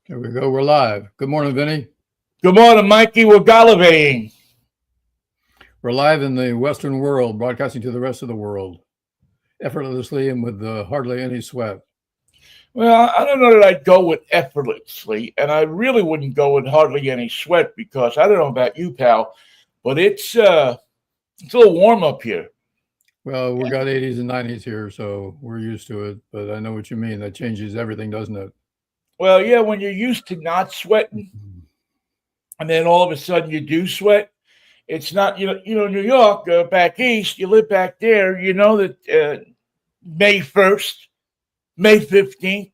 Here we go. We're live. Good morning, Vinnie. Good morning, Mikey. We're gallivanting. We're live in the Western world, broadcasting to the rest of the world, effortlessly and with hardly any sweat. Well, I don't know that I'd go with effortlessly, and I really wouldn't go with hardly any sweat because I don't know about you, pal, but it's a little warm up here. Well, we got 80s and 90s here, so we're used to it. But I know what you mean. That changes everything, doesn't it? Well, yeah, when you're used to not sweating, and then all of a sudden you do sweat, it's not New York back east. You live back there. You know that May 1st, May 15th,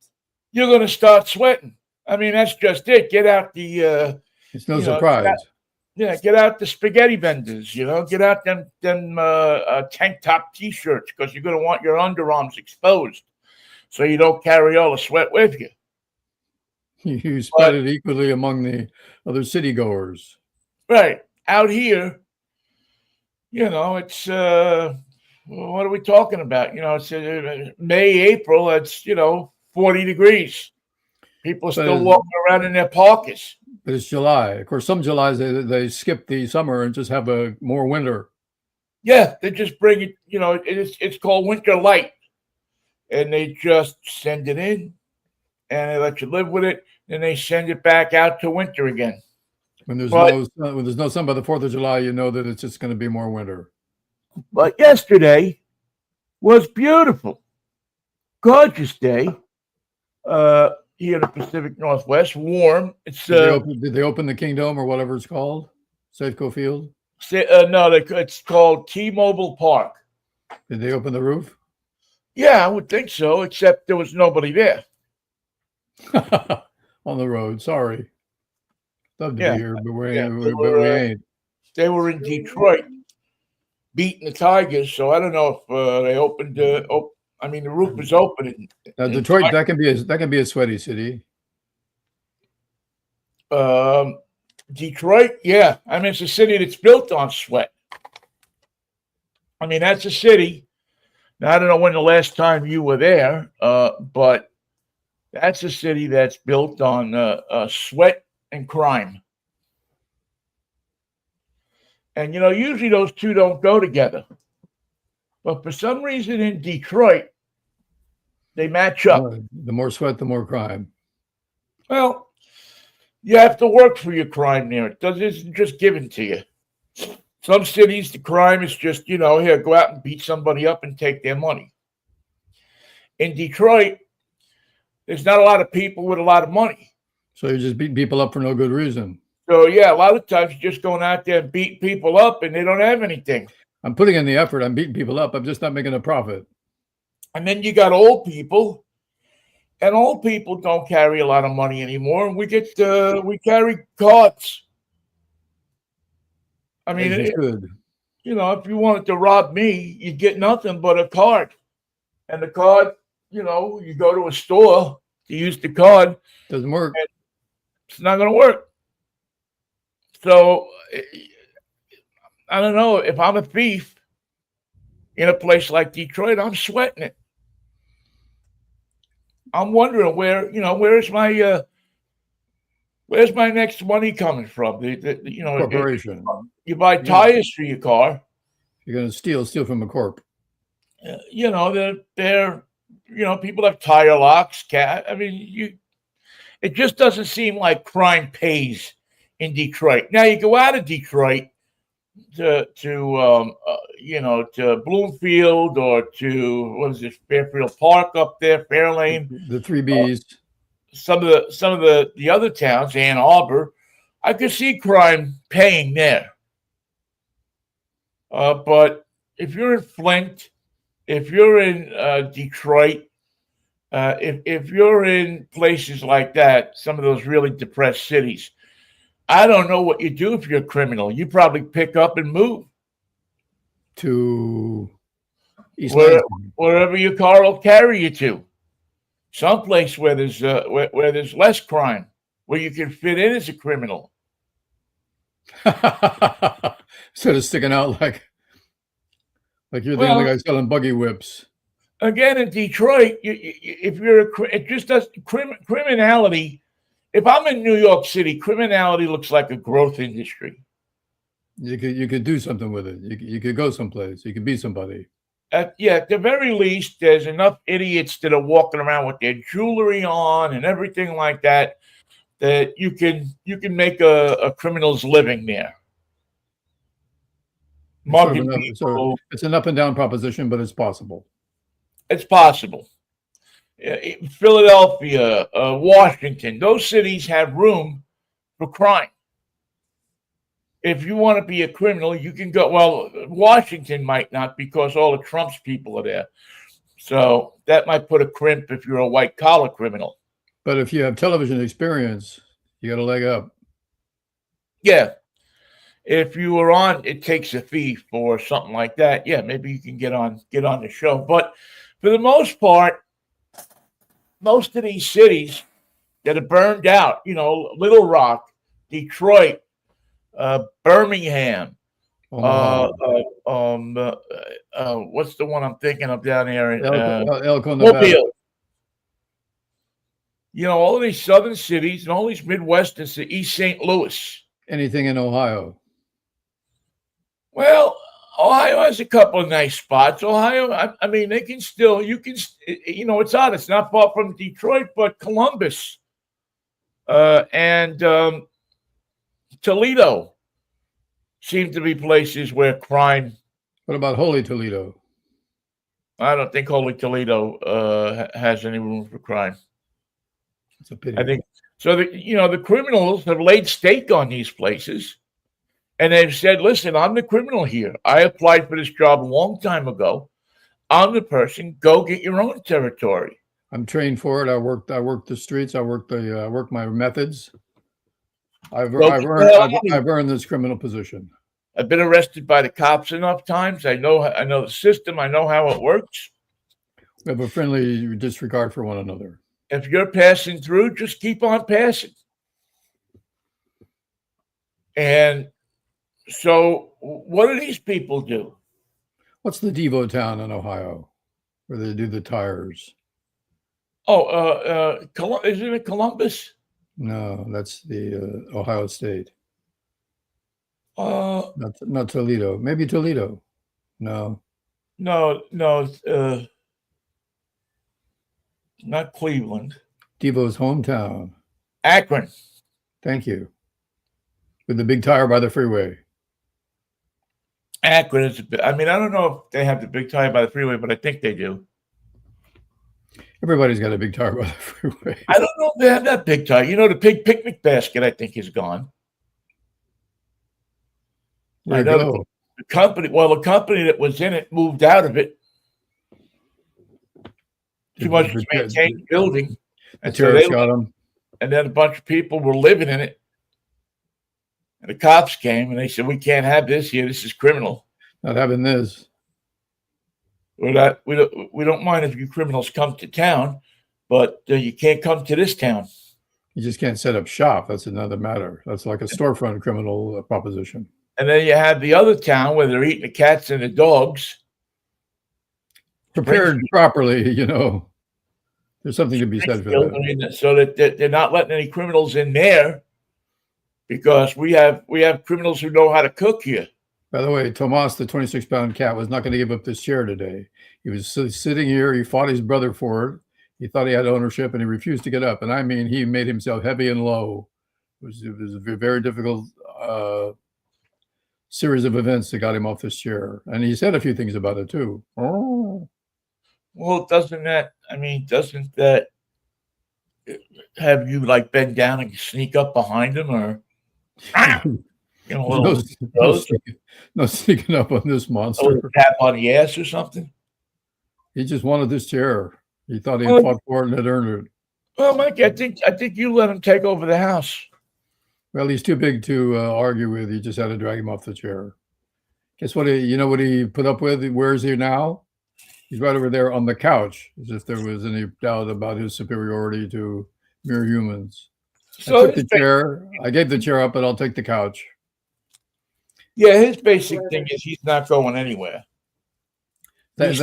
you're going to start sweating. I mean, that's just it. Get out the It's no surprise. get out the spaghetti vendors. Get out them tank top T-shirts because you're going to want your underarms exposed, so you don't carry all the sweat with you. You spread it equally among the other city goers. Right out here, it's what are we talking about? It's May, April. It's 40 degrees. People are still walking around in their parkas. But it's July. Of course, some Julys they skip the summer and just have a more winter. Yeah, they just bring it. It's called winter light, and they just send it in, and they let you live with it. Then they send it back out to winter again. When there's no sun by the 4th of July, you know that it's just going to be more winter. But yesterday was beautiful, gorgeous day. Here in the Pacific Northwest, warm. It's did they open the Kingdom or whatever it's called, Safeco Field? No, it's called T-Mobile Park. Did they open the roof? Yeah, I would think so, except there was nobody there. On the road, sorry. Love to be here, but we ain't. They were in Detroit, beating the Tigers, so I don't know if they opened. The roof was open. Now, Detroit, that can be a sweaty city. Detroit, yeah. I mean, it's a city that's built on sweat. I mean, that's a city. Now, I don't know when the last time you were there, but that's a city that's built on sweat and crime. And, usually those two don't go together. But for some reason in Detroit, they match up. The more sweat, the more crime. Well, you have to work for your crime there. It isn't just given to you. Some cities, the crime is just, here, go out and beat somebody up and take their money. In Detroit, there's not a lot of people with a lot of money. So you're just beating people up for no good reason. So, yeah, a lot of times you're just going out there and beating people up and they don't have anything. I'm putting in the effort. I'm beating people up. I'm just not making a profit. And then you got old people, and old people don't carry a lot of money anymore. And we carry cards. I mean, if you wanted to rob me, you'd get nothing but a card. And the card, you go to a store to use the card. Doesn't work. It's not going to work. So I don't know, if I'm a thief in a place like Detroit, I'm sweating it. I'm wondering where's my next money coming from? Corporation. You buy tires for your car. You're going to steal from a corp. They're people have tire locks. It just doesn't seem like crime pays in Detroit. Now you go out of Detroit to Bloomfield or to what is it, Fairfield Park up there, Fairlane, the 3Bs. Some of the other towns, Ann Arbor, I could see crime paying there. But if you're in Flint, if you're in Detroit, if you're in places like that, some of those really depressed cities, I don't know what you do if you're a criminal. You probably pick up and move to East wherever your car will carry you to. Someplace where there's less crime, where you can fit in as a criminal. Instead of sticking out like you're the only guy selling buggy whips. Again, in Detroit, if you're it just does criminality if I'm in New York City, criminality looks like a growth industry. You could do something with it. You could go someplace. You could be somebody. At the very least, there's enough idiots that are walking around with their jewelry on and everything like that that you can make a criminal's living there. Mugging people. It's an up and down proposition, but it's possible. It's possible. Philadelphia, Washington, those cities have room for crime. If you want to be a criminal, you can go. Well, Washington might not because all the Trump's people are there. So that might put a crimp if you're a white collar criminal. But if you have television experience, you got a leg up. Yeah. If you were on It Takes a Thief or something like that, yeah, maybe you can get on the show. But for the most part, most of these cities that are burned out, Little Rock, Detroit, Birmingham, what's the one I'm thinking of down there in Elko, Mobile? All of these southern cities and all these Midwestern cities, East St. Louis. Anything in Ohio? Well, Ohio has a couple of nice spots. Ohio, I mean, they can still, it's odd. It's not far from Detroit, but Columbus and Toledo seem to be places where crime. What about Holy Toledo? I don't think Holy Toledo has any room for crime. It's a pity. I think so. The criminals have laid stake on these places, and they've said, "Listen, I'm the criminal here. I applied for this job a long time ago. I'm the person. Go get your own territory. I'm trained for it. I worked the streets. I worked my methods. I've earned this criminal position. I've been arrested by the cops enough times. I know the system. I know how it works. We have a friendly disregard for one another. If you're passing through, just keep on passing." And so what do these people do? What's the Devo town in Ohio where they do the tires? Oh, isn't it Columbus? No, that's the Ohio State. Not Toledo. Maybe Toledo. No. No, not Cleveland. Devo's hometown. Akron. Thank you. With the big tire by the freeway. Akron is I don't know if they have the big tire by the freeway, but I think they do. Everybody's got a big tire by the freeway. I don't know if they have that big tire. The big picnic basket, I think, is gone. Where'd it go? The company that was in it moved out of it. Too much to maintain the building. And so they got them. And then a bunch of people were living in it. And the cops came and they said, "We can't have this here. This is criminal. Not having this. We don't mind if you criminals come to town, but you can't come to this town. You just can't set up shop. That's another matter. That's like a storefront criminal proposition." And then you have the other town where they're eating the cats and the dogs. Prepared properly, there's something to be said for that. So that they're not letting any criminals in there because we have criminals who know how to cook here. By the way, Tomas, the 26-pound cat, was not going to give up this chair today. He was sitting here. He fought his brother for it. He thought he had ownership, and he refused to get up. And I mean, he made himself heavy and low. It was a very difficult series of events that got him off this chair. And he said a few things about it, too. Oh. Well, doesn't that have you bend down and sneak up behind him or no sneaking up on this monster? A tap on the ass or something? He just wanted this chair. He thought he had fought for it and had earned it. Well, Mikey, I think you let him take over the house. Well, he's too big to argue with. You just had to drag him off the chair. Guess what? You know what he put up with? Where is he now? He's right over there on the couch, as if there was any doubt about his superiority to mere humans. So I took the chair. I gave the chair up, but I'll take the couch. Yeah, his basic thing is he's not going anywhere. You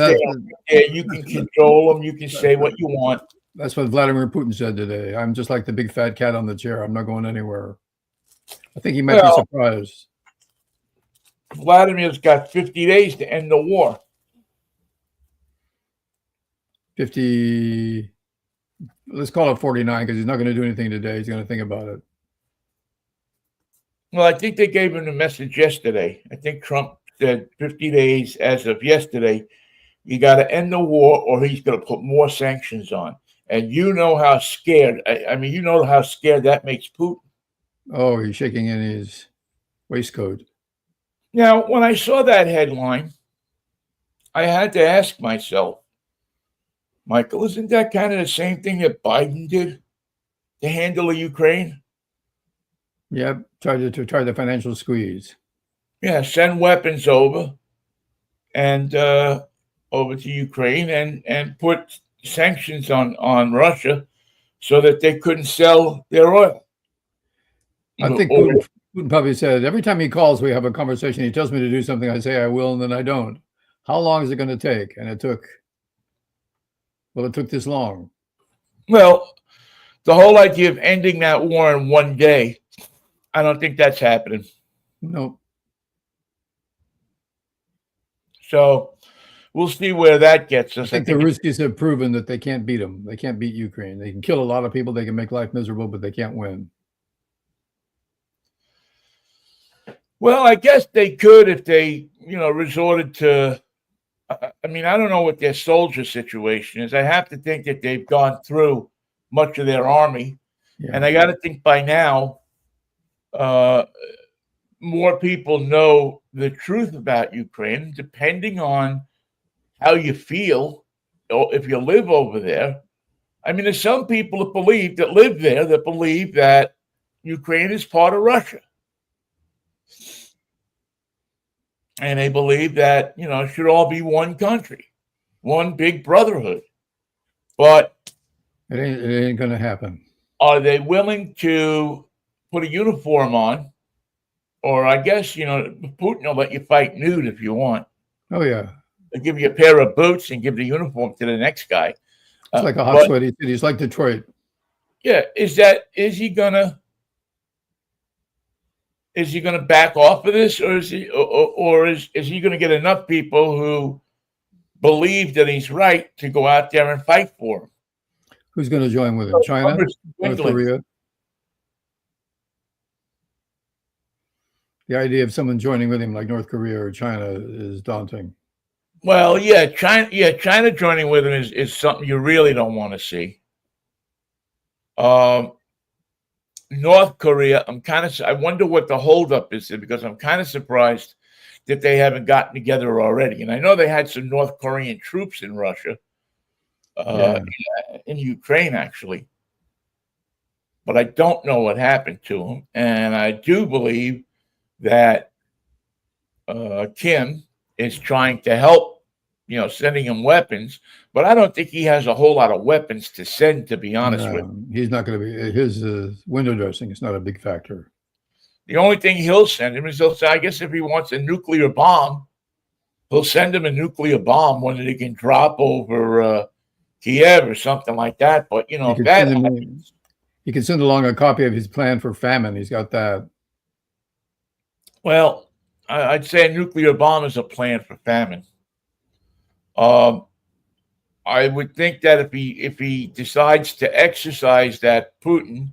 can control him. You can say what you want. That's what Vladimir Putin said today. I'm just like the big fat cat on the chair. I'm not going anywhere. I think he might be surprised. Vladimir's got 50 days to end the war. 50, let's call it 49, because he's not going to do anything today. He's going to think about it. Well, I think they gave him the message yesterday. I think Trump said 50 days as of yesterday. You got to end the war or he's going to put more sanctions on. And you know how scared, I mean, you know how scared that makes Putin. Oh, he's shaking in his waistcoat. Now, when I saw that headline, I had to ask myself, Michael, isn't that kind of the same thing that Biden did to handle the Ukraine? Yep, try the financial squeeze. Yeah, send weapons over and over to Ukraine and put sanctions on Russia so that they couldn't sell their oil. I think Putin probably said, every time he calls, we have a conversation. He tells me to do something. I say I will, and then I don't. How long is it going to take? And it took this long. Well, the whole idea of ending that war in one day, I don't think that's happening. Nope. So we'll see where that gets us. I think the Ruskies have proven that they can't beat them. They can't beat Ukraine. They can kill a lot of people. They can make life miserable, but they can't win. Well, I guess they could if they, resorted to, I mean, I don't know what their soldier situation is. I have to think that they've gone through much of their army. Yeah. And I got to think by now, more people know the truth about Ukraine, depending on how you feel, or if you live over there. I mean, there's some people that live there that believe that Ukraine is part of Russia. And they believe that, it should all be one country, one big brotherhood. But it ain't going to happen. Are they willing to put a uniform on? Or I guess, Putin will let you fight nude if you want. Oh, yeah. They'll give you a pair of boots and give the uniform to the next guy. It's like a hot, sweaty city. It's like Detroit. Yeah. Is he gonna back off of this, or is he gonna get enough people who believe that he's right to go out there and fight for him? Who's going to join with him? China? North Korea? The idea of someone joining with him, like North Korea or China, is daunting. Well, yeah, China joining with him is something you really don't want to see. North Korea, I wonder what the holdup is there, because I'm kind of surprised that they haven't gotten together already. And I know they had some North Korean troops in Russia, in Ukraine, actually. But I don't know what happened to them. And I do believe that Kim is trying to help, sending him weapons, but I don't think he has a whole lot of weapons to send, to be honest with you. He's not going to be, his window dressing is not a big factor. The only thing he'll send him is I guess if he wants a nuclear bomb, he'll send him a nuclear bomb when they can drop over Kiev or something like that. But, he can send along a copy of his plan for famine. He's got that. Well, I'd say a nuclear bomb is a plan for famine. I would think that if he decides to exercise that, Putin,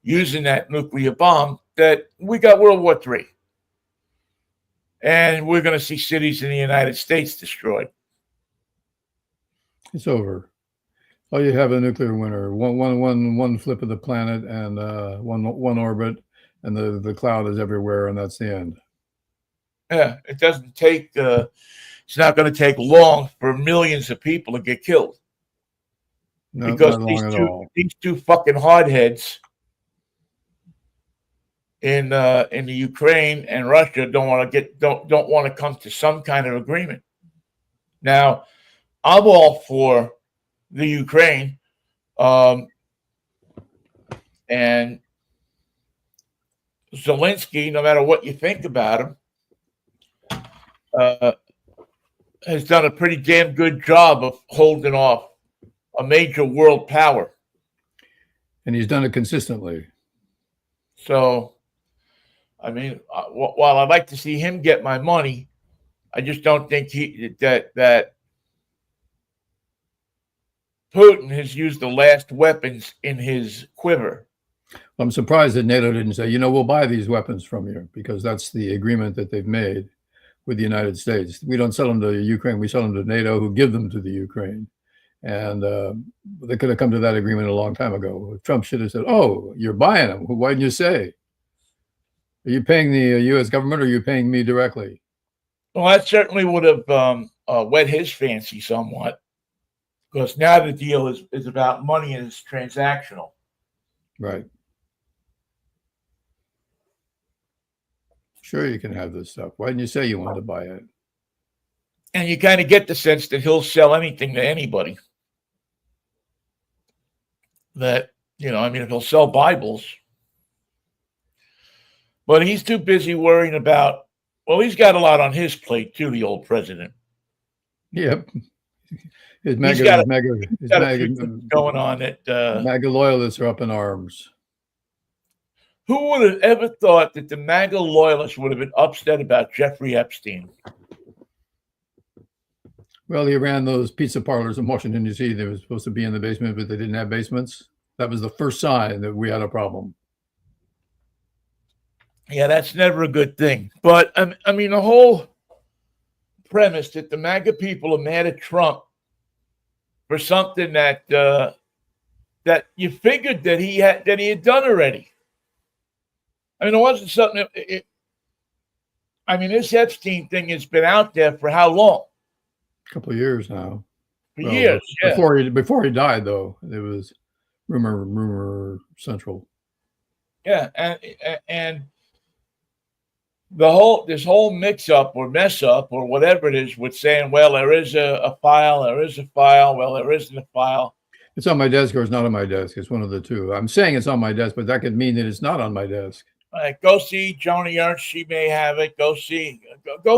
using that nuclear bomb, that we got World War III. And we're going to see cities in the United States destroyed. It's over. Oh, you have a nuclear winter. One flip of the planet and one orbit. And the cloud is everywhere, and that's the end. Yeah, it doesn't take. It's not going to take long for millions of people to get killed. No, because these two fucking hardheads in the Ukraine and Russia don't want to come to some kind of agreement. Now, I'm all for the Ukraine, and Zelensky, no matter what you think about him, has done a pretty damn good job of holding off a major world power. And he's done it consistently. So, I mean, while I'd like to see him get my money, I just don't think that Putin has used the last weapons in his quiver. I'm surprised that NATO didn't say, we'll buy these weapons from you, because that's the agreement that they've made with the United States. We don't sell them to Ukraine. We sell them to NATO, who give them to the Ukraine. And they could have come to that agreement a long time ago. Trump should have said, oh, you're buying them. Why didn't you say? Are you paying the U.S. government, or are you paying me directly? Well, that certainly would have whet his fancy somewhat, because now the deal is about money and it's transactional. Right. Sure, you can have this stuff. Why didn't you say you wanted to buy it? And you kind of get the sense that he'll sell anything to anybody. That, if he'll sell Bibles. But he's too busy worrying about, he's got a lot on his plate too, the old president. Yep. His going on that MAGA loyalists are up in arms. Who would have ever thought that the MAGA loyalists would have been upset about Jeffrey Epstein? Well, he ran those pizza parlors in Washington, D.C. They were supposed to be in the basement, but they didn't have basements. That was the first sign that we had a problem. Yeah, that's never a good thing. But, I mean, the whole premise that the MAGA people are mad at Trump for something that that you figured that he had done already. I mean, it wasn't something. This Epstein thing has been out there for how long? A couple of years now. For years, yeah. Before he died, though, it was rumor central. Yeah, and this whole mix up or mess up or whatever it is with saying, well, there is a file, well, there isn't a file. It's on my desk or it's not on my desk. It's one of the two. I'm saying it's on my desk, but that could mean that it's not on my desk. All right, go see Joni Ernst. She may have it. Go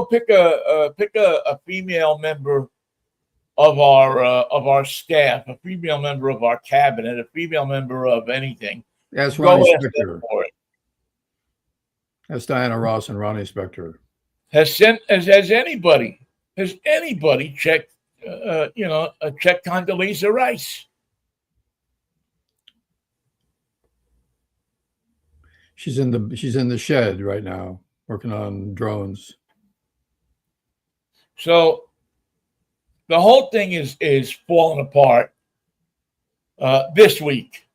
pick a female member of our staff, a female member of our cabinet, a female member of anything. That's Ronnie Spector. That's Diana Ross and Ronnie Spector. Has anybody checked Condoleezza Rice? She's in the shed right now working on drones. So the whole thing is falling apart this week.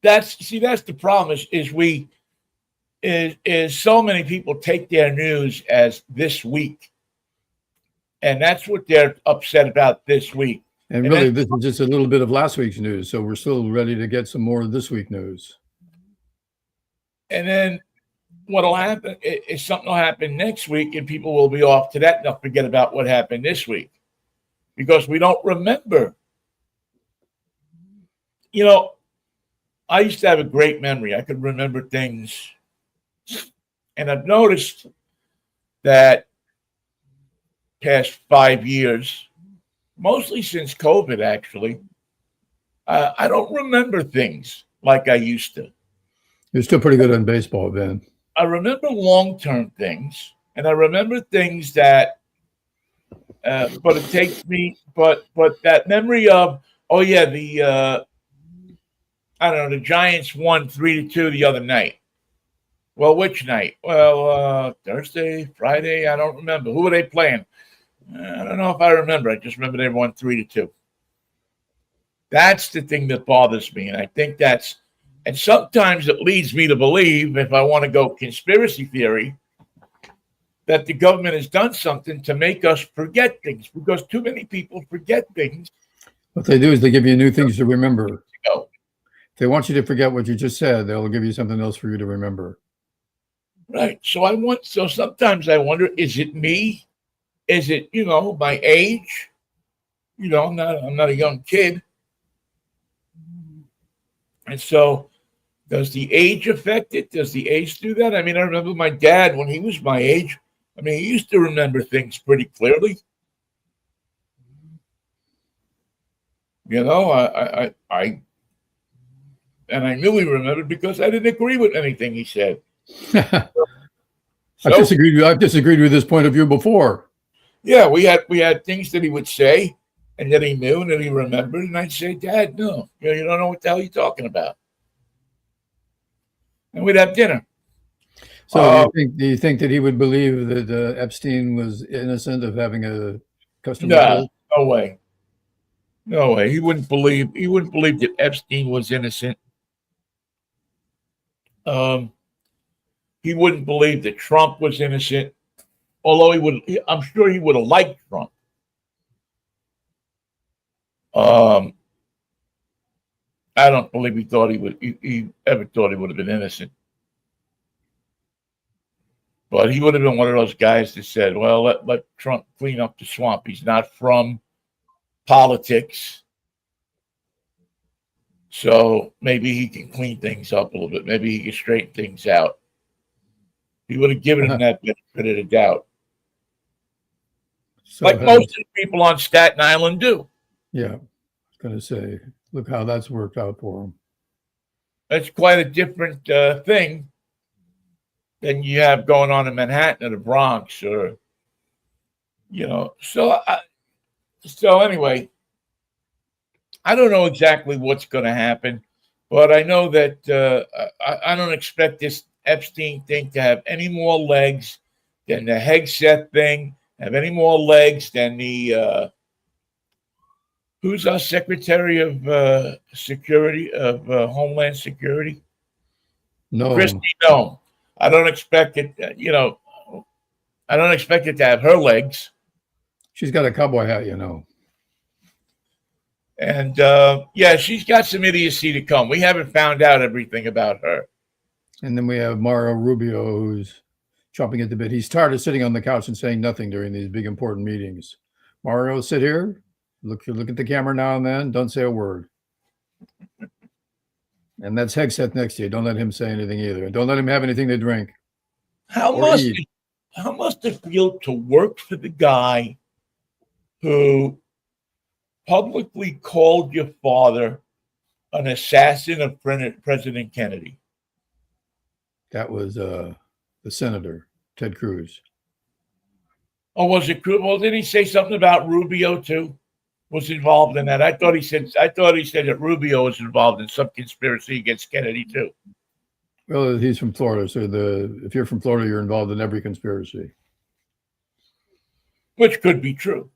That's the problem is so many people take their news as this week. And that's what they're upset about this week. And really, this is just a little bit of last week's news. So we're still ready to get some more of this week news. And then what'll happen is something will happen next week and people will be off to that and they'll forget about what happened this week because we don't remember. I used to have a great memory. I could remember things. And I've noticed that past 5 years, mostly since COVID, actually, I don't remember things like I used to. You're still pretty good on baseball, Ben. I remember long-term things, and I remember things that, but it takes me, but that memory of, the Giants won 3-2 the other night. Well, which night? Well, Thursday, Friday, I don't remember. Who were they playing? I don't know if I remember. I just remember they won 3-2. That's the thing that bothers me, and I think and sometimes it leads me to believe, if I want to go conspiracy theory, that the government has done something to make us forget things because too many people forget things. What they do is they give you new things to remember. If they want you to forget what you just said, they'll give you something else for you to remember. Right. So sometimes I wonder, is it me? Is it, my age? I'm not a young kid. And so does the age affect it? Does the age do that? I mean, I remember my dad when he was my age. I mean, he used to remember things pretty clearly. You know, and I knew he remembered because I didn't agree with anything he said. I've disagreed with this point of view before. Yeah, we had things that he would say and that he knew and that he remembered, and I'd say, Dad, no, you don't know what the hell you're talking about. And we'd have dinner. So do you think that he would believe that Epstein was innocent of having a custom? No way. No way. He wouldn't believe that Epstein was innocent. He wouldn't believe that Trump was innocent, although I'm sure he would have liked Trump. I don't believe he ever thought he would have been innocent. But he would have been one of those guys that said, well, let Trump clean up the swamp. He's not from politics. So maybe he can clean things up a little bit. Maybe he can straighten things out. He would have given him that benefit of the doubt. So like most of the people on Staten Island do. Yeah, I was going to say, look how that's worked out for him. That's quite a different thing than you have going on in Manhattan or the Bronx, or, So anyway, I don't know exactly what's going to happen, but I know that I don't expect this Epstein thing to have any more legs than the Hegseth thing, have any more legs than the who's our Secretary of Security of Homeland Security? No, Kristi Noem. I don't expect it. I don't expect it to have her legs. She's got a cowboy hat, And she's got some idiocy to come. We haven't found out everything about her. And then we have Mario Rubio, who's chomping at the bit. He's tired of sitting on the couch and saying nothing during these big important meetings. Mario, sit here, look at the camera now and then. Don't say a word. And that's Hegseth next to you. Don't let him say anything either. And don't let him have anything to drink. How must it feel to work for the guy who publicly called your father an assassin of President Kennedy? That was the senator, Ted Cruz. Oh, was it Cruz? Well, did he say something about Rubio too? Was involved in that? I thought he said that Rubio was involved in some conspiracy against Kennedy too. Well, he's from Florida, so if you're from Florida, you're involved in every conspiracy. Which could be true.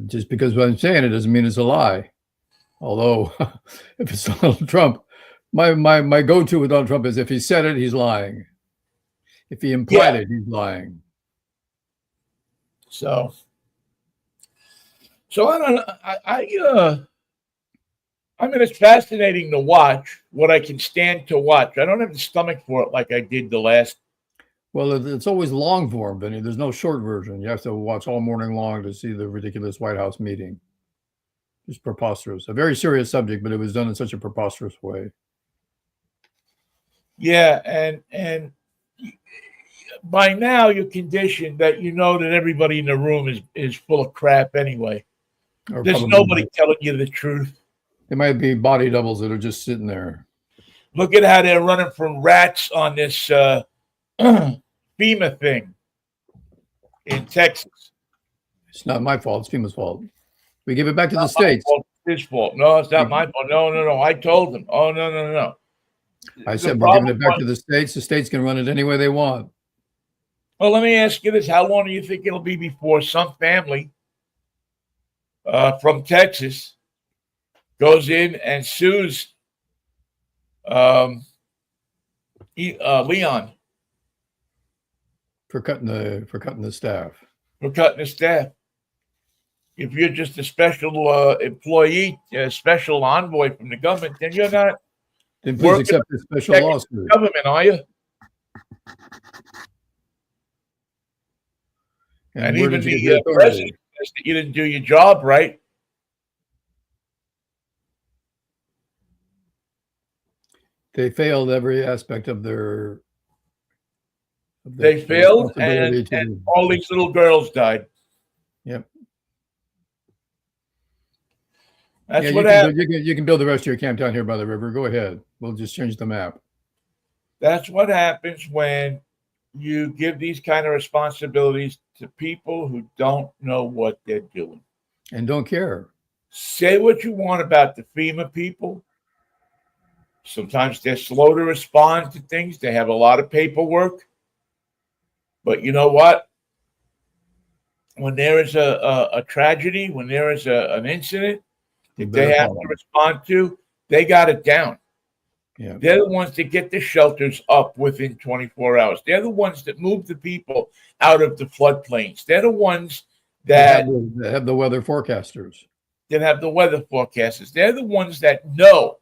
Just because I'm saying it doesn't mean it's a lie. Although, if it's Donald Trump, my go-to with Donald Trump is if he said it, he's lying. If he implied it, he's lying. So I don't know. I mean, it's fascinating to watch what I can stand to watch. I don't have the stomach for it like I did the last. Well, it's always long form, Vinnie. There's no short version. You have to watch all morning long to see the ridiculous White House meeting. It's preposterous. A very serious subject, but it was done in such a preposterous way. Yeah, and by now you're conditioned that you know that everybody in the room is full of crap anyway. There's nobody telling you the truth. There might be body doubles that are just sitting there. Look at how they're running from rats on this FEMA thing in Texas. It's not my fault. It's FEMA's fault. We give it back to the states. It's his fault. No, it's not my fault. No. I told them. Oh, no. I said we're giving it back to the states. The states can run it any way they want. Well, let me ask you this. How long do you think it'll be before some family from Texas goes in and sues Leon for cutting the staff? For cutting the staff. If you're just a special employee, a special envoy from the government, then you're not. Then please accept this special lawsuit. Government, are you? And even the president says that you didn't do your job right. They failed every aspect of their. They failed, and all these little girls died. Yep. That's Yeah, what happens. you can build the rest of your camp down here by the river. Go ahead. We'll just change the map. That's what happens when you give these kind of responsibilities to people who don't know what they're doing. And don't care. Say what you want about the FEMA people. Sometimes they're slow to respond to things. They have a lot of paperwork. But you know what? When there is a tragedy, when there is an incident that they have to respond to, they got it down. Yeah. They're the ones that get the shelters up within 24 hours. They're the ones that move the people out of the floodplains. They're the ones that have the weather forecasters. That have the weather forecasters. They're the ones that know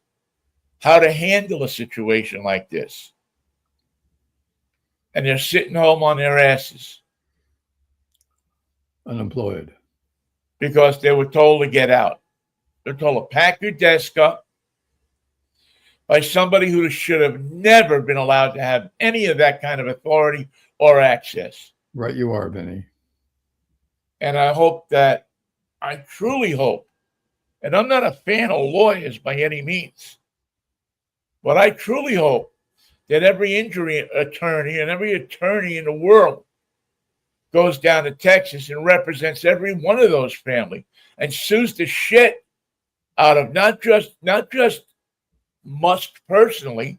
how to handle a situation like this. And they're sitting home on their asses. Unemployed. Because they were told to get out. They're told to pack your desk up by somebody who should have never been allowed to have any of that kind of authority or access. Right you are, Vinnie. And I truly hope, and I'm not a fan of lawyers by any means, but I truly hope that every injury attorney and every attorney in the world goes down to Texas and represents every one of those families and sues the shit out of not just Musk personally,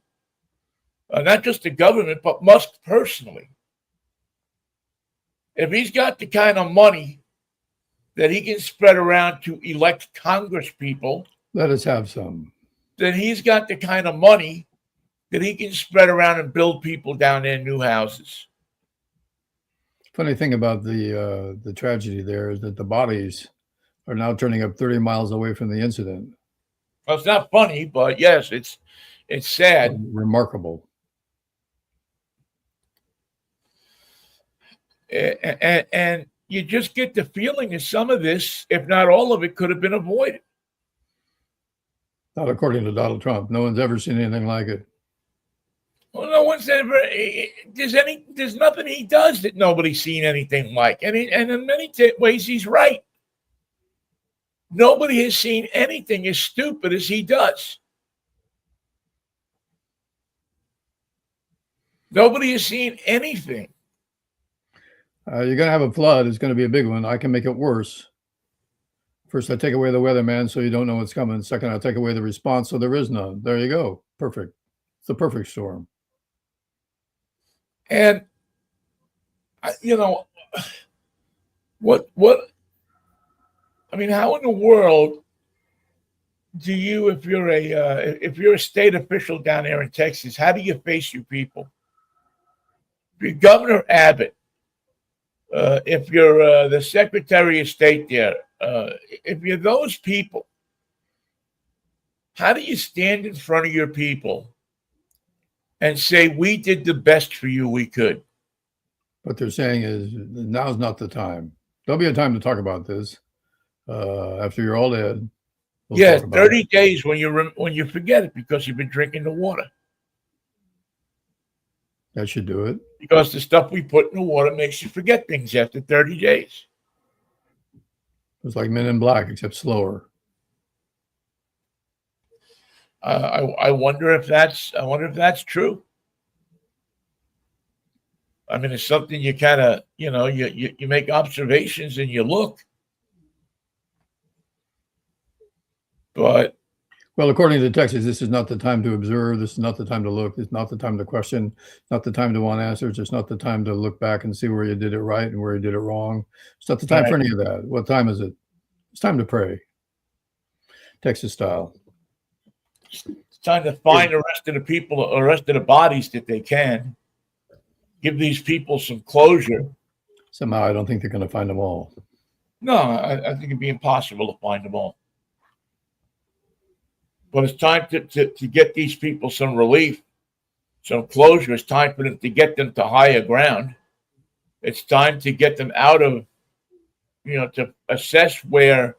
not just the government, but Musk personally. If he's got the kind of money that he can spread around to elect Congress people, let us have some. Then he's got the kind of money that he can spread around and build people down there new houses. Funny thing about the tragedy there is that the bodies are now turning up 30 miles away from the incident. Well, it's not funny, but yes, it's sad. Remarkable. And you just get the feeling that some of this, if not all of it, could have been avoided. Not according to Donald Trump. No one's ever seen anything like it. Well, no one's ever. There's nothing he does that nobody's seen anything like, and in many ways he's right. Nobody has seen anything as stupid as he does. Nobody has seen anything. You're going to have a flood. It's going to be a big one. I can make it worse. First, I take away the weatherman so you don't know what's coming. Second, I take away the response so there is none. There you go. Perfect. It's the perfect storm. And, I mean, how in the world do you, if you're a state official down there in Texas, how do you face your people? If you're Governor Abbott, if you're the Secretary of State there, if you're those people, how do you stand in front of your people and say, we did the best for you we could? What they're saying is now's not the time. There'll be a time to talk about this after you're all dead. Yes, 30 days when you forget it because you've been drinking the water. That should do it. Because the stuff we put in the water makes you forget things after 30 days. It's like Men in Black, except slower. I wonder if that's true. I mean, it's something you kind of, you make observations and you look. But well, according to Texas, this is not the time to observe. This is not the time to look. It's not the time to question. Not the time to want answers. It's not the time to look back and see where you did it right and where you did it wrong. It's not the time for any of that. What time is it? It's time to pray. Texas style. It's time to find the rest of the people, or the rest of the bodies that they can. Give these people some closure. Somehow, I don't think they're going to find them all. No, I think it'd be impossible to find them all. But it's time to get these people some relief, some closure. It's time for them to get them to higher ground. It's time to get them out of, to assess where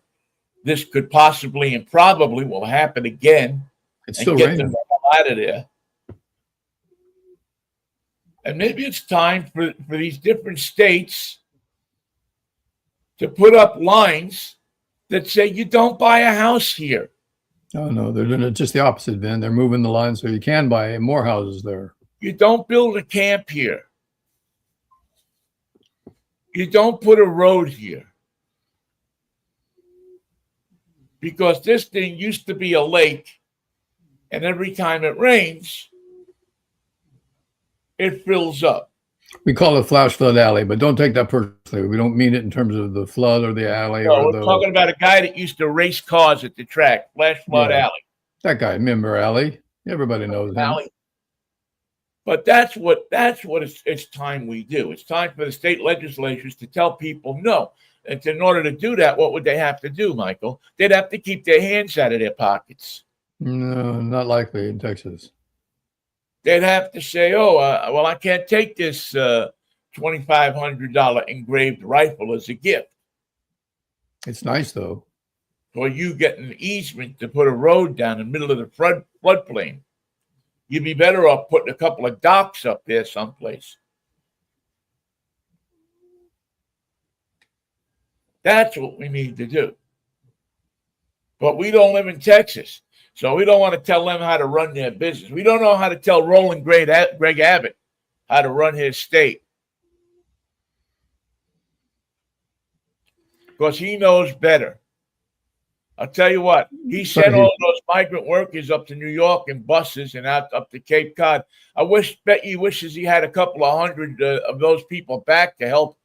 this could possibly and probably will happen again. It's still get raining. them out of there. And maybe it's time for these different states to put up lines that say you don't buy a house here. Oh, no, they're doing it just the opposite, Vin. They're moving the line so you can buy more houses there. You don't build a camp here. You don't put a road here. Because this thing used to be a lake, and every time it rains, it fills up. We call it Flash Flood Alley, but don't take that personally. We don't mean it in terms of the flood or the alley. No, we're talking about a guy that used to race cars at the track, Flash Flood Alley. That guy, remember Alley? Everybody knows him. But that's what it's time we do. It's time for the state legislatures to tell people no. And in order to do that, what would they have to do, Michael? They'd have to keep their hands out of their pockets. No, not likely in Texas. They'd have to say, well, I can't take this $2,500 engraved rifle as a gift. It's nice, though. Or you get an easement to put a road down in the middle of the floodplain. You'd be better off putting a couple of docks up there someplace. That's what we need to do. But we don't live in Texas, so we don't want to tell them how to run their business. We don't know how to tell Roland Greg Abbott how to run his state. Because he knows better. I'll tell you what, he sent all those migrant workers up to New York in buses and out up to Cape Cod. Bet he wishes he had a couple of hundred of those people back to help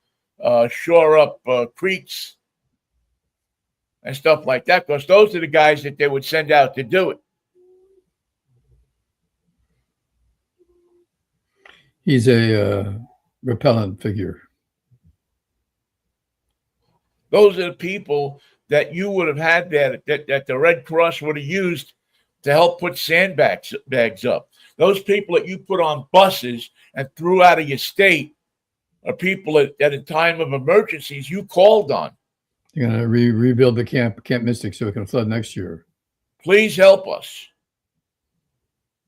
shore up creeks and stuff like that, because those are the guys that they would send out to do it. He's a repellent figure. Those are the people that you would have had that the Red Cross would have used to help put sandbags up. Those people that you put on buses and threw out of your state are people that in time of emergencies you called on. You're going to rebuild the Camp Mystic so it can flood next year. Please help us.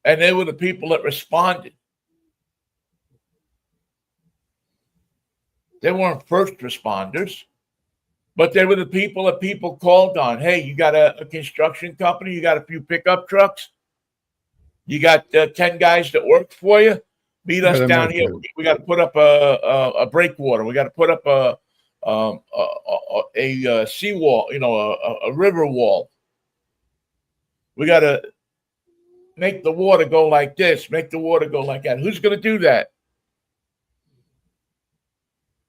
And they were the people that responded. They weren't first responders, but they were the people that people called on. Hey, you got a construction company? You got a few pickup trucks? You got 10 guys that work for you? Meet us down here. We got to put up a breakwater. We got to put up a seawall, a river wall. We got to make the water go like this, make the water go like that. Who's going to do that?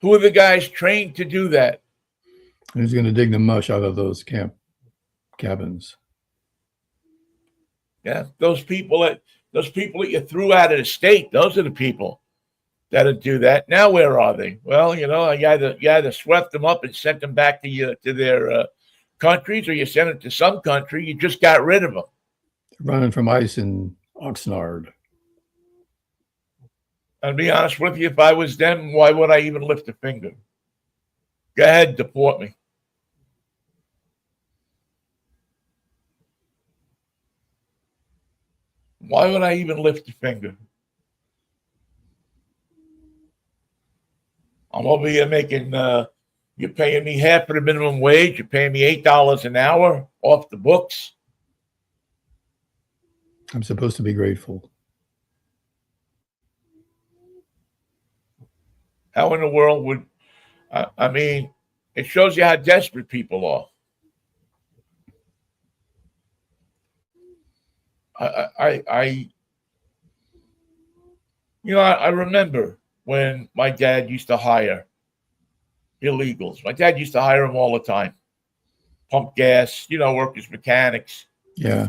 Who are the guys trained to do that? Who's going to dig the mush out of those cabins? Yeah, those people that you threw out of the state, those are the people that'll do that. Now, where are they? Well, you either swept them up and sent them back to their countries, or you sent them to some country. You just got rid of them. Running from ice in Oxnard. I'll be honest with you, if I was them, why would I even lift a finger? Go ahead, deport me. Why would I even lift a finger? I'm over here making, you're paying me half of the minimum wage. You're paying me $8 an hour off the books. I'm supposed to be grateful. How in the world would, I mean, it shows you how desperate people are. I remember when my dad used to hire illegals. My dad used to hire them all the time. Pump gas, workers, mechanics. Yeah.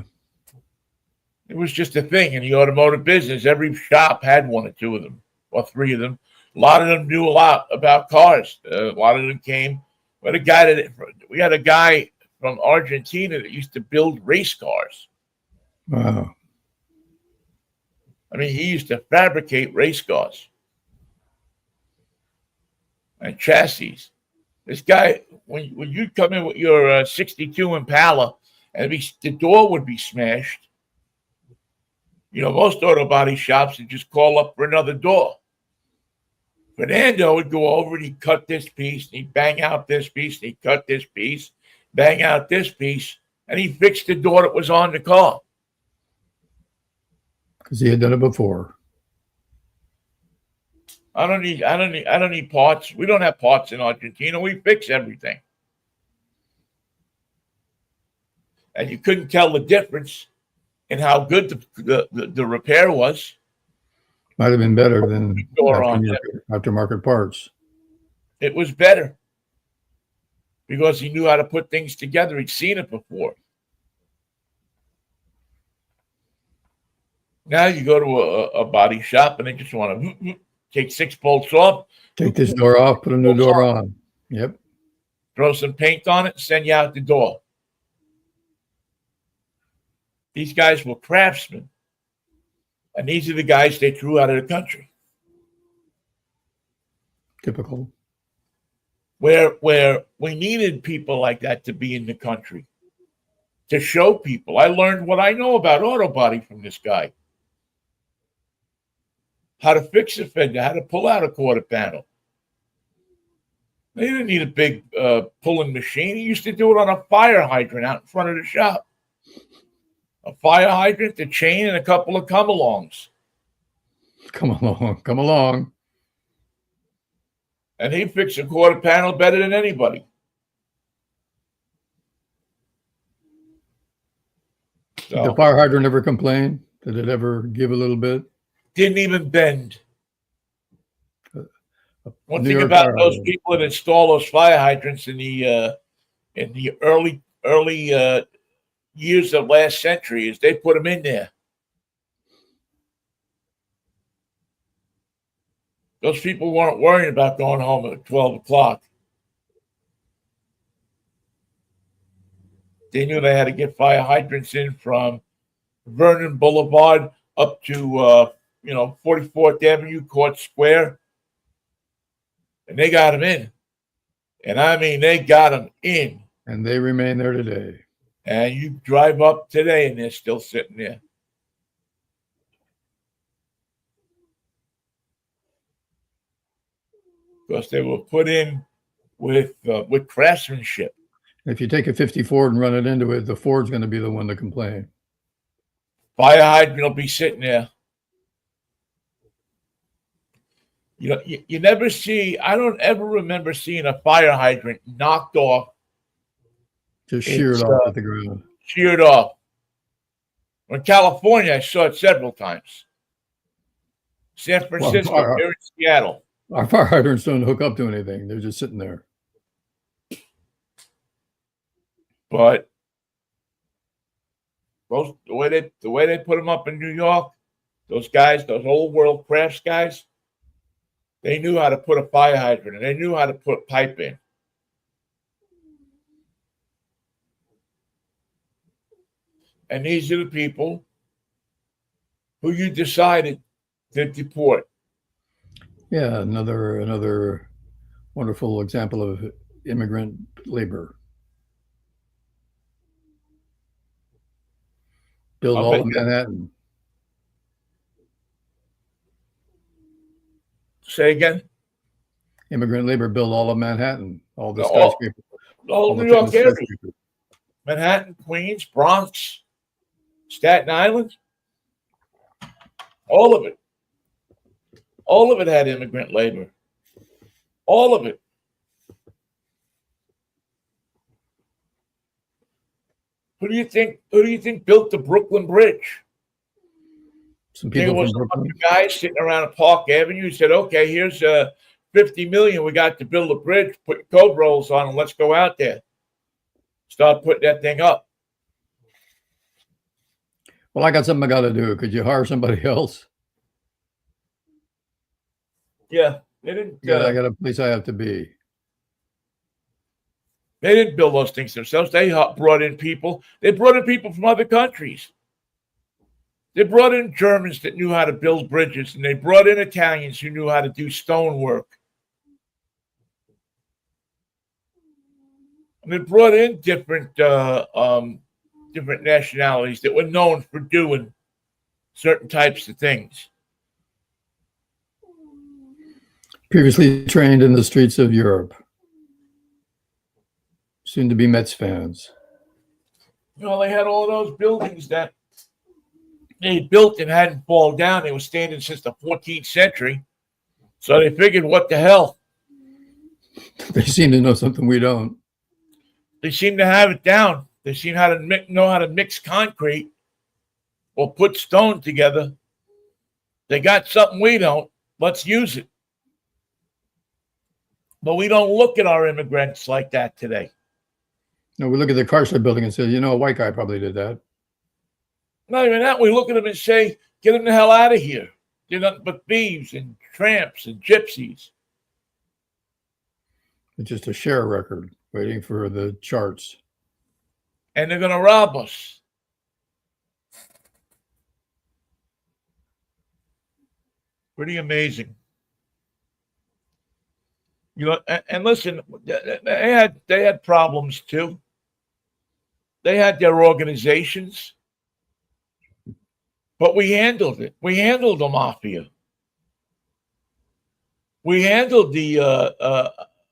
It was just a thing in the automotive business. Every shop had one or two of them, or three of them. A lot of them knew a lot about cars. A lot of them came. We had a guy from Argentina that used to build race cars. Wow. I mean, he used to fabricate race cars and chassis. This guy, when you'd come in with your 62 Impala, and the door would be smashed, most auto body shops would just call up for another door. Fernando would go over and he'd cut this piece, and he'd bang out this piece, and he'd cut this piece, bang out this piece, and he fixed the door that was on the car. Because he had done it before. I don't need parts. We don't have parts in Argentina. We fix everything. And you couldn't tell the difference in how good the repair was. Might have been better than aftermarket parts. It was better because he knew how to put things together. He'd seen it before. Now you go to a body shop and they just want to take 6 bolts off. Take this door off, put a new door on. Yep. Throw some paint on it, send you out the door. These guys were craftsmen. And these are the guys they threw out of the country. Typical. Where we needed people like that to be in the country. To show people. I learned what I know about auto body from this guy. How to fix a fender, how to pull out a quarter panel. They didn't need a big pulling machine. He used to do it on a fire hydrant out in front of the shop. A fire hydrant, the chain, and a couple of come-alongs. Come along. And he fixed a quarter panel better than anybody. So, did the fire hydrant ever complain? Did it ever give a little bit? Didn't even bend. One thing about those people that install those fire hydrants in the early years of last century is they put them in there. Those people weren't worrying about going home at 12 o'clock. They knew they had to get fire hydrants in from Vernon Boulevard up to 44th Avenue, Court Square. And they got them in. And I mean, they got them in. And they remain there today. And you drive up today and they're still sitting there. Because they were put in with craftsmanship. If you take a 50 Ford and run it into it, the Ford's going to be the one to complain. Fire hydrant will be sitting there. You never see, I don't ever remember seeing a fire hydrant knocked off. Just sheared off at the ground. Sheared off. In California, I saw it several times. San Francisco, here in Seattle. Our fire hydrants don't hook up to anything. They're just sitting there. But the way they put them up in New York, those guys, those old world crafts guys, they knew how to put a fire hydrant and they knew how to put pipe in. And these are the people who you decided to deport. Yeah, another wonderful example of immigrant labor. Build all of Manhattan. Say again? Immigrant labor build all of Manhattan. All the skyscrapers. All New York area. Manhattan, Queens, Bronx, Staten Island. All of it. All of it had immigrant labor. All of it. Who do you think built the Brooklyn Bridge? Some people there was a bunch of guys sitting around Park Avenue said, okay, here's $50 million we got to build a bridge, put code rolls on, and let's go out there. Start putting that thing up. Well, I got something I got to do. Could you hire somebody else? Yeah, they didn't. Yeah, I got a place I have to be. They didn't build those things themselves. They brought in people. They brought in people from other countries. They brought in Germans that knew how to build bridges, and they brought in Italians who knew how to do stonework. And they brought in different nationalities that were known for doing certain types of things. Previously trained in the streets of Europe. soon to be Mets fans. You know, they had all those buildings that they built and hadn't fallen down. They were standing since the 14th century. So they figured, what the hell? They seem to know something we don't. They seem to have it down. They seem know how to mix concrete or put stone together. They got something we don't. Let's use it. But we don't look at our immigrants like that today. No, we look at the Chrysler building and say, you know, a white guy probably did that. Not even that. We look at them and say, get them the hell out of here. They're nothing but thieves and tramps and gypsies. It's just a share record waiting for the charts. And they're going to rob us. Pretty amazing. You know, and listen, they had problems too. They had their organizations, but we handled it. We handled the mafia. We handled the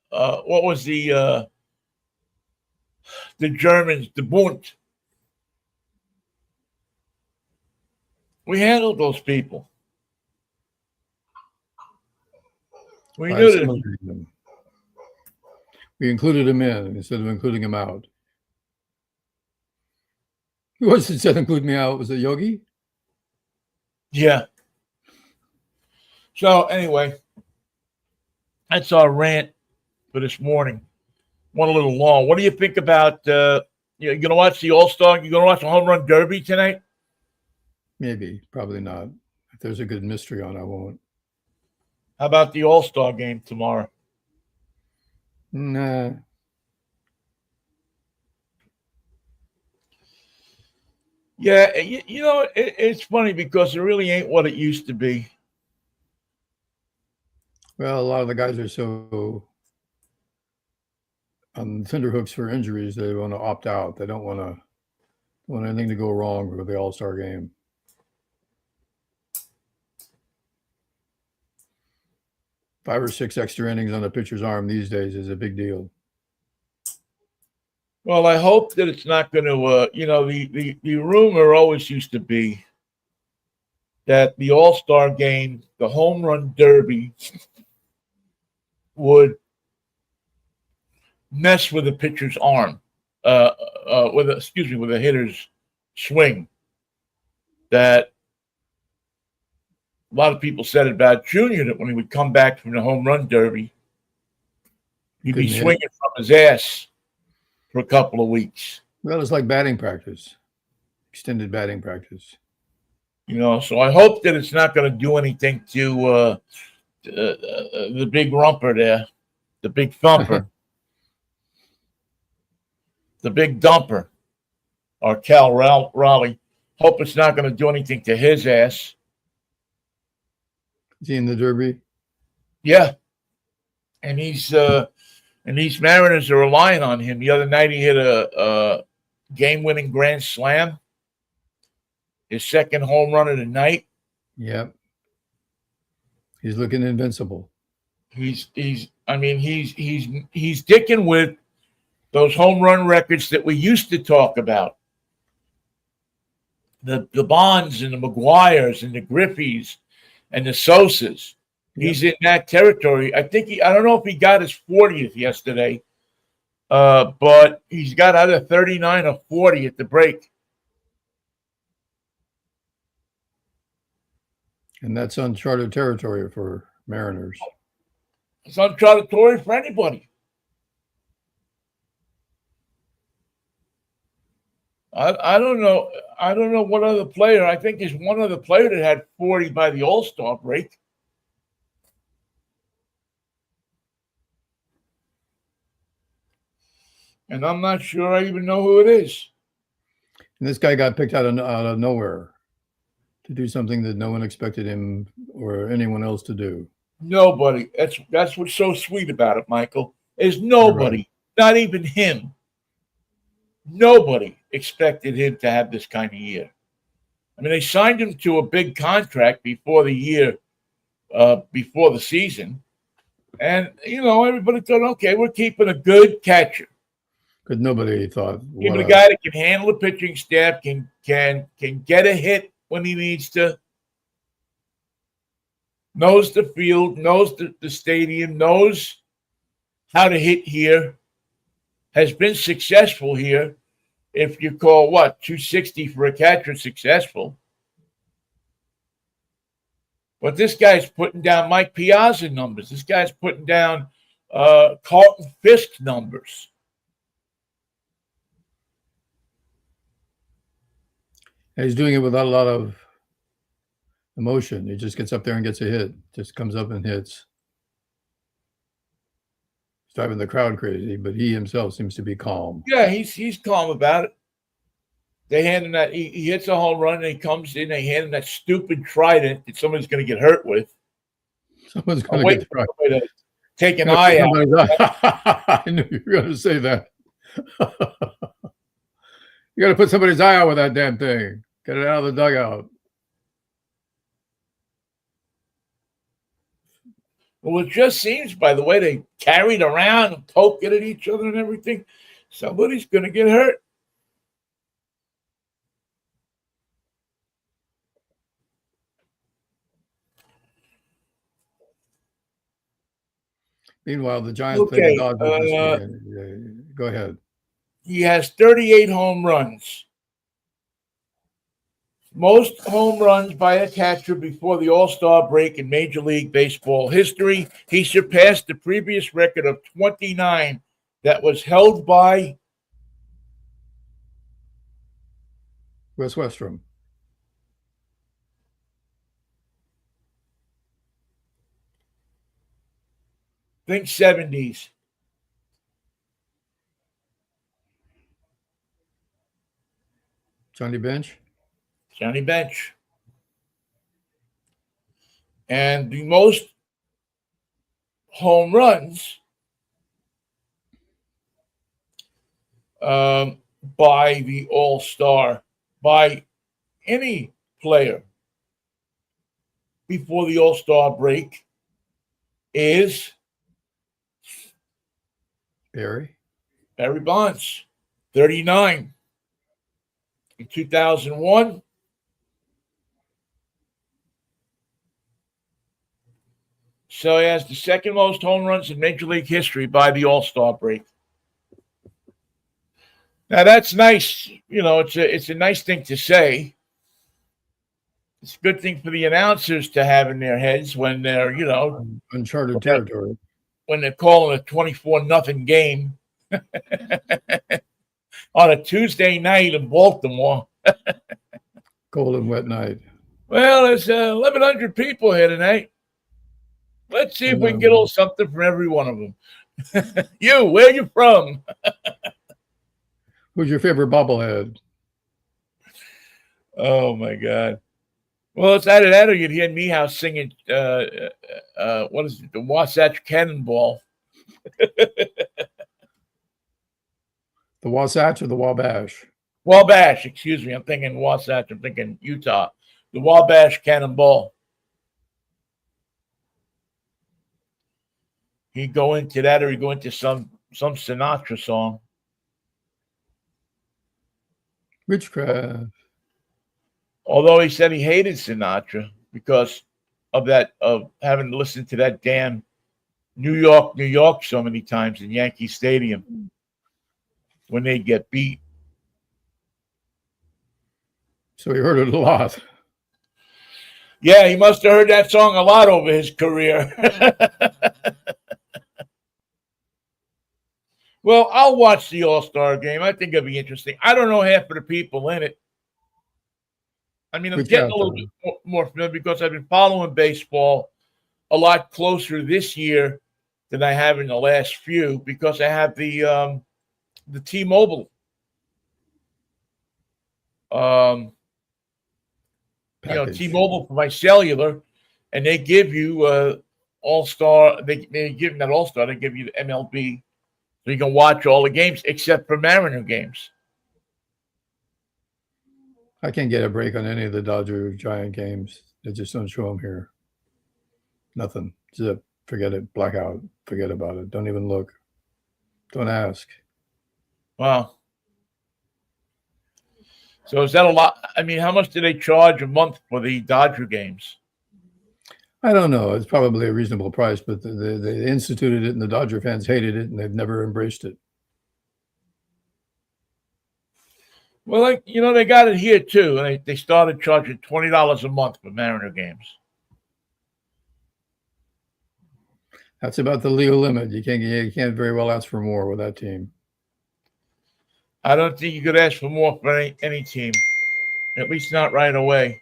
what was the Germans, the Bund. We handled those people. We knew that. We included him in instead of including him out. Who was it said include me out? Was it Yogi? Yeah. So anyway, that's our rant for this morning. Went a little long. What do you think about you're gonna watch the All-Star? You're gonna watch the Home Run Derby tonight? Maybe, probably not. If there's a good mystery on, I won't. How about the All-Star game tomorrow? Nah. Yeah, you know, it's funny because it really ain't what it used to be. Well, a lot of the guys are so on tenterhooks for injuries, they want to opt out. They don't want anything to go wrong with the All-Star game. Five or six extra innings on a pitcher's arm these days is a big deal. Well, I hope that it's not going to, you know, the rumor always used to be that the All-Star game, the Home Run Derby, would mess with the pitcher's arm, with a hitter's swing. That a lot of people said about Junior that when he would come back from the Home Run Derby, he'd be swinging from his ass for a couple of weeks. Well, it's like batting practice, extended batting practice. You know, so I hope that it's not going to do anything to the big rumper there, the big thumper, the big dumper, or Cal Raleigh. Hope it's not going to do anything to his ass. Is he in the Derby? Yeah, and these Mariners are relying on him. The other night he hit a game-winning grand slam, his second home run of the night. Yep, he's looking invincible. He's dicking with those home run records that we used to talk about. The Bonds and the McGuires and the Griffeys and the Sosas. He's in that territory. I don't know if he got his 40th yesterday, but he's got either 39 or 40 at the break. And that's uncharted territory for Mariners. It's uncharted territory for anybody. I don't know. I don't know what other player. I think there's one other player that had 40 by the All-Star break. And I'm not sure I even know who it is. And this guy got picked out of nowhere to do something that no one expected him or anyone else to do. Nobody. That's what's so sweet about it, Michael. Is nobody, right. Not even him. Nobody expected him to have this kind of year. I mean, they signed him to a big contract before the year, before the season. And, you know, everybody thought, okay, we're keeping a good catcher. Because nobody thought Give what it a a guy that can handle the pitching staff, can get a hit when he needs to, knows the field, knows the stadium, knows how to hit here, has been successful here. If you call 260 for a catcher successful. But this guy's putting down Mike Piazza numbers. This guy's putting down Carlton Fisk numbers. and he's doing it without a lot of emotion. He just gets up there and gets a hit. Just comes up and hits. He's driving the crowd crazy, but he himself seems to be calm. Yeah, he's calm about it. They hand him that he hits a home run and he comes in. They hand him that stupid trident that somebody's going to get hurt with. Someone's going to get to take an eye out. I knew you were going to say that. You got to put somebody's eye out with that damn thing. Get it out of the dugout. Well, it just seems by the way they carried around and poked it at each other and everything, somebody's going to get hurt. Meanwhile, the Giants play the Dodgers this weekend. Go ahead. He has 38 home runs. Most home runs by a catcher before the All-Star break in Major League Baseball history. He surpassed the previous record of 29 that was held by Wes Westrom. Think 70s. Johnny Bench. Johnny Bench. And the most home runs by the All-Star, by any player before the All-Star break is Barry Bonds, 39. In 2001, so he has the second most home runs in Major League history by the All-Star break. Now that's nice, it's a nice thing to say. It's a good thing for the announcers to have in their heads when they're, uncharted territory. When they're calling a 24-0 game on a Tuesday night in Baltimore. Cold and wet night. Well, there's 1,100 people here tonight. Let's see if we can get a little something from every one of them. You, where you from? Who's your favorite bobblehead? Oh, my God. Well, it's either that or you'd hear Niehaus singing, what is it, the Wasatch Cannonball. The Wasatch or the Wabash? Wabash, excuse me. I'm thinking Wasatch. I'm thinking Utah. The Wabash Cannonball. He'd go into that or he'd go into some Sinatra song. Witchcraft. Although he said he hated Sinatra because of having listened to that damn New York so many times in Yankee Stadium when they'd get beat. So he heard it a lot. Yeah, he must have heard that song a lot over his career. Well, I'll watch the All-Star game. I think it'll be interesting. I don't know half of the people in it. I mean, I'm getting a little bit more familiar because I've been following baseball a lot closer this year than I have in the last few because I have the T-Mobile T-Mobile for my cellular, and they give you All-Star. They give you that All-Star. They give you the MLB, so you can watch all the games except for Mariner games. I can't get a break on any of the Dodger Giant games. They just don't show them here. Nothing. Zip. Forget it. Blackout. Forget about it. Don't even look. Don't ask. Wow. So is that a lot? I mean, how much do they charge a month for the Dodger games? I don't know. It's probably a reasonable price, but they instituted it, and the Dodger fans hated it, and they've never embraced it. Well, they got it here too. They started charging $20 a month for Mariner games. That's about the legal limit. You can't very well ask for more with that team. I don't think you could ask for more for any team, at least not right away.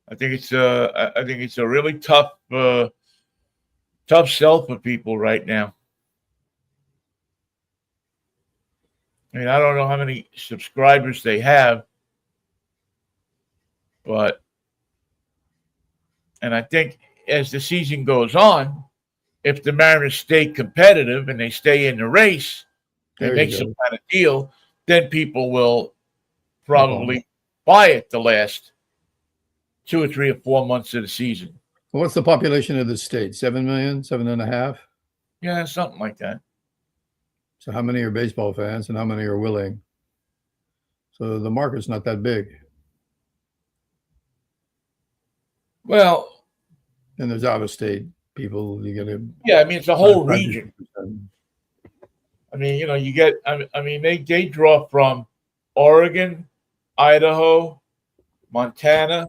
I think it's a really tough sell for people right now. I mean, I don't know how many subscribers they have, and I think as the season goes on, if the Mariners stay competitive and they stay in the race, they make some kind of deal, then people will probably buy it the last 2 or 3 or 4 months of the season. Well, what's the population of the state? 7 million, 7.5? Yeah, something like that. So how many are baseball fans and how many are willing? So the market's not that big. Well, and there's out-of-state people. You get a I mean, it's a whole region. I mean, you get. I mean, they draw from Oregon, Idaho, Montana,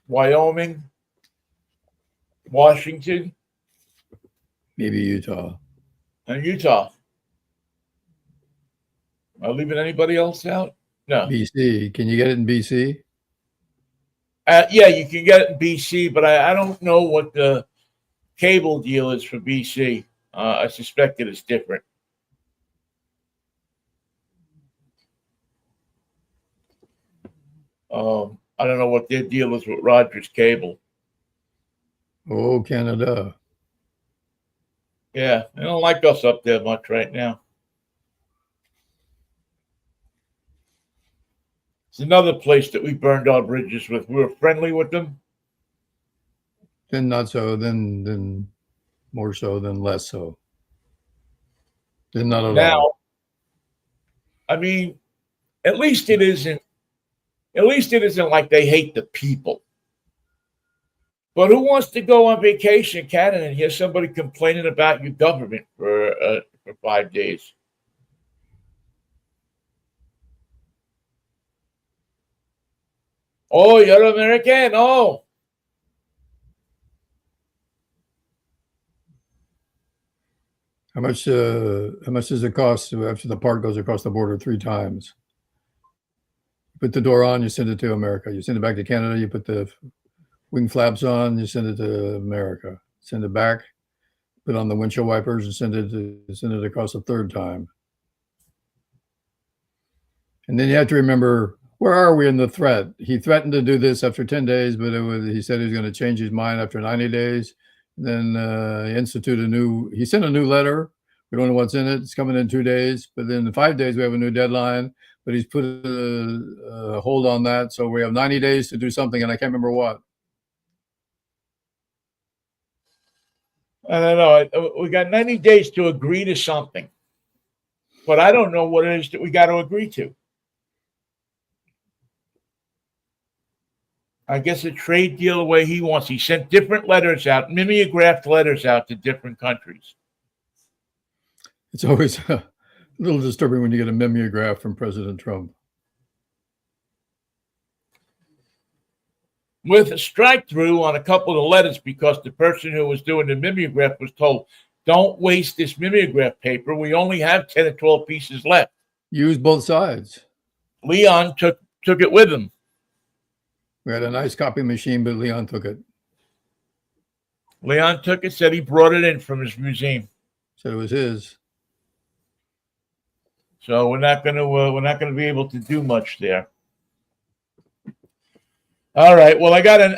Wyoming, Washington, maybe Utah, and Utah. Am I leaving anybody else out? No. BC. Can you get it in BC? Yeah, you can get it in BC, but I don't know what the cable deal is for BC. I suspect it is different. I don't know what their deal is with Rogers Cable. Oh, Canada. Yeah, they don't like us up there much right now. It's another place that we burned our bridges with. We were friendly with them. Then not so. Then more so. Then less so. Then not at all. I mean, at least it isn't like they hate the people. But who wants to go on vacation in Canada and hear somebody complaining about your government for 5 days? Oh, you're American? Oh. How much does it cost after the part goes across the border 3 times? Put the door on, you send it to America. You send it back to Canada, you put the wing flaps on, you send it to America. Send it back, put on the windshield wipers, and send it across a 3rd time. And then you have to remember, where are we in the threat? He threatened to do this after 10 days, but he said he was going to change his mind after 90 days. Then he sent a new letter. We don't know what's in it. It's coming in 2 days. But then in 5 days, we have a new deadline. But he's put a hold on that. So we have 90 days to do something, and I can't remember what. I don't know. We got 90 days to agree to something. But I don't know what it is that we got to agree to. I guess a trade deal the way he wants. He sent different letters out, mimeographed letters out to different countries. It's always a little disturbing when you get a mimeograph from President Trump. With a strike through on a couple of the letters because the person who was doing the mimeograph was told, don't waste this mimeograph paper. We only have 10 or 12 pieces left. Use both sides. Leon took it with him. We had a nice copy machine, but Leon took it. Leon took it, said he brought it in from his museum. Said it was his. So we're not going to be able to do much there. All right. Well, I got an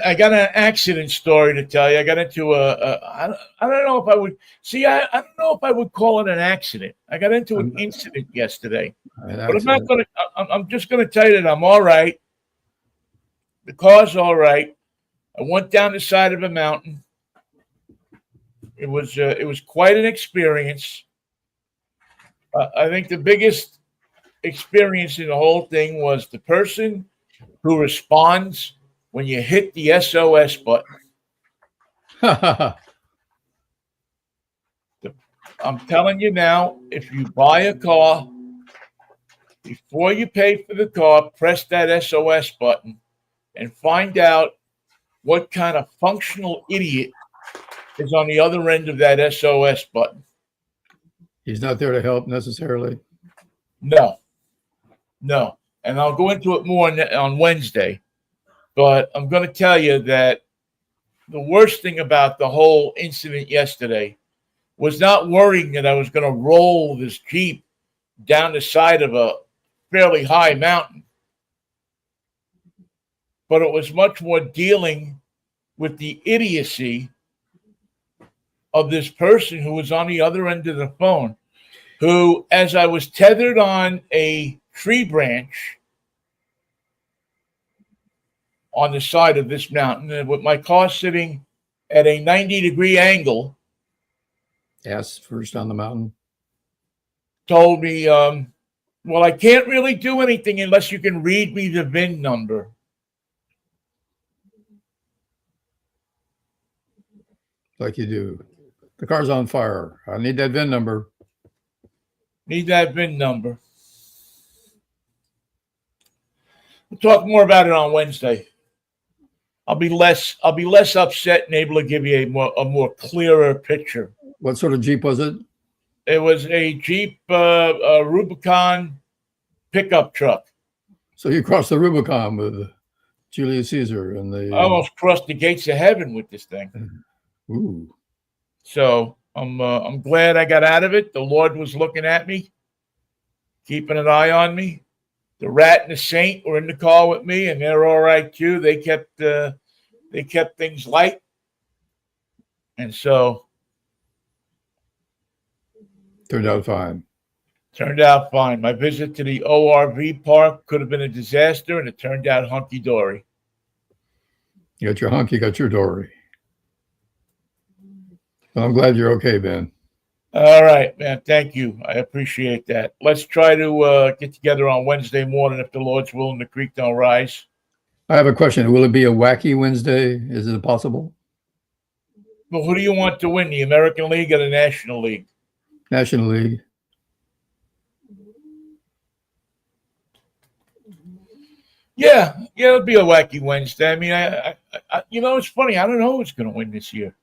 accident story to tell you. I got into I don't know if I would see. I don't know if I would call it an accident. I got into an incident yesterday, but I'm not going to. I'm just going to tell you that I'm all right. The car's all right. I went down the side of a mountain. It was quite an experience. I think the biggest experience in the whole thing was the person who responds when you hit the SOS button. I'm telling you now, if you buy a car, before you pay for the car, press that SOS button and find out what kind of functional idiot is on the other end of that SOS button. He's not there to help necessarily. No. And I'll go into it more on Wednesday. But I'm going to tell you that the worst thing about the whole incident yesterday was not worrying that I was going to roll this Jeep down the side of a fairly high mountain. But it was much more dealing with the idiocy of this person who was on the other end of the phone, who, as I was tethered on a tree branch on the side of this mountain, and with my car sitting at a 90-degree angle, Ass first on the mountain. told me, well, I can't really do anything unless you can read me the VIN number. Like you do. The car's on fire. I need that VIN number. Need that VIN number. We'll talk more about it on Wednesday. I'll be less upset and able to give you a more clearer picture. What sort of Jeep was it? It was a Jeep Rubicon pickup truck. So you crossed the Rubicon with Julius Caesar and the. I almost crossed the gates of heaven with this thing. Ooh. So I'm glad I got out of it. The Lord was looking at me, keeping an eye on me. The rat and the saint were in the car with me, and they're all right too. They kept things light, and so Turned out fine. turned out fine. My visit to the ORV park could have been a disaster, and it turned out hunky dory. You got your hunk, you got your dory. Well, I'm glad you're okay, Ben. All right, man. Thank you. I appreciate that. Let's try to get together on Wednesday morning if the Lord's willing. The creek don't rise. I have a question. Will it be a wacky Wednesday? Is it possible? Well, who do you want to win, the American League or the National League? National League. Yeah, it'll be a wacky Wednesday. I mean, I it's funny. I don't know who's going to win this year.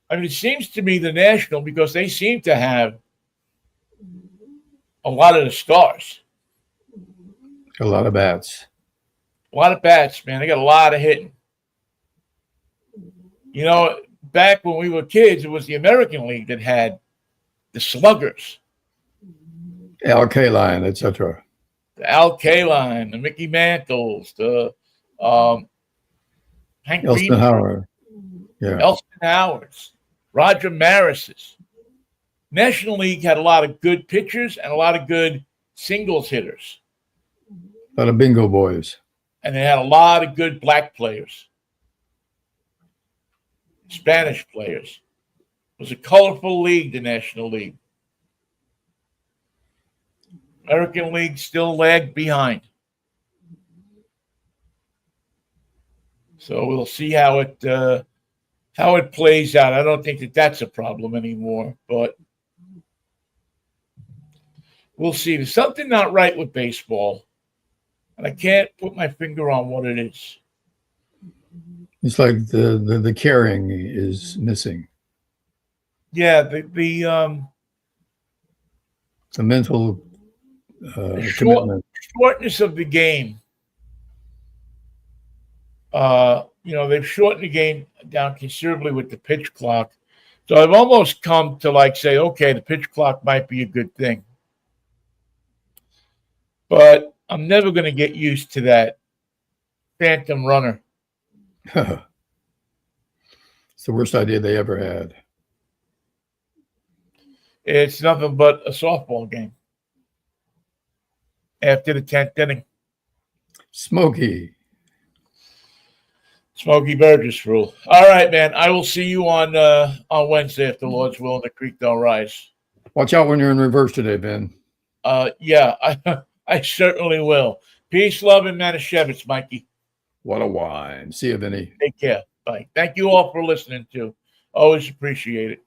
I mean, it seems to me the National, because they seem to have a lot of the stars. A lot of bats. A lot of bats, man. They got a lot of hitting. You know, back when we were kids, it was the American League that had the sluggers. Al Kaline, etc. The Al Kaline, the Mickey Mantles, the Hank Elston Green, Howard. Yeah. Elston Howards, Roger Maris's. National League had a lot of good pitchers and a lot of good singles hitters. A lot of bingo boys. And they had a lot of good black players, Spanish players. It was a colorful league, the National League. American League still lagged behind. So we'll see how it plays out. I don't think that that's a problem anymore, but we'll see. There's something not right with baseball, and I can't put my finger on what it is. It's like the caring is missing. Yeah, the mental commitment. Shortness of the game. They've shortened the game down considerably with the pitch clock. So I've almost come to say, okay, the pitch clock might be a good thing. But I'm never going to get used to that phantom runner. It's the worst idea they ever had. It's nothing but a softball game after the 10th inning. Smokey. Smokey Burgess rule. All right, man. I will see you on Wednesday if the Lord's will and the creek don't rise. Watch out when you're in reverse today, Ben. Yeah, I certainly will. Peace, love, and Manischewitz, Mikey. What a wine. See you, Vinny. Take care. Bye. Thank you all for listening too. Always appreciate it.